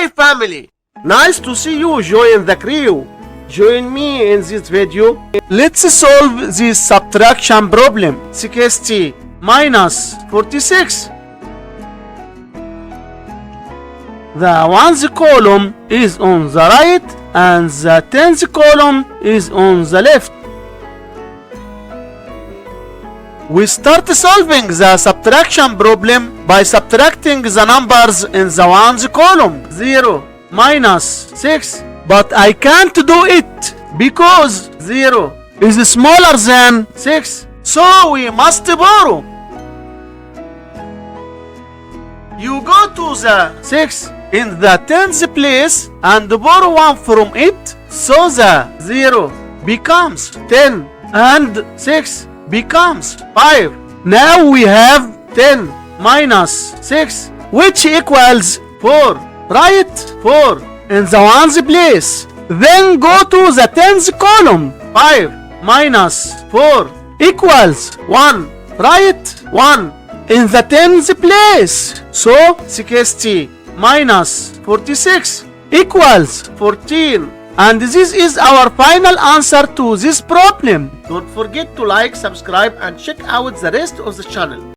Hi family, nice to see you join the crew. Join me in this video. Let's solve this subtraction problem. 60 minus 46. The ones column is on the right and the tens column is on the left. We start solving the subtraction problem by subtracting the numbers in the ones column. 0 minus 6. But I can't do it because 0 is smaller than 6. So we must borrow. You go to the 6 in the tens place and borrow 1 from it. So the 0 becomes 10 and 6 becomes 5. Now we have 10 minus 6, which equals 4. Write 4 in the ones place. Then go to the tens column. 5 minus 4 equals 1. Write 1 in the tens place. So 60 minus 46 equals 14. And this is our final answer to this problem. Don't forget to like, subscribe and check out the rest of the channel.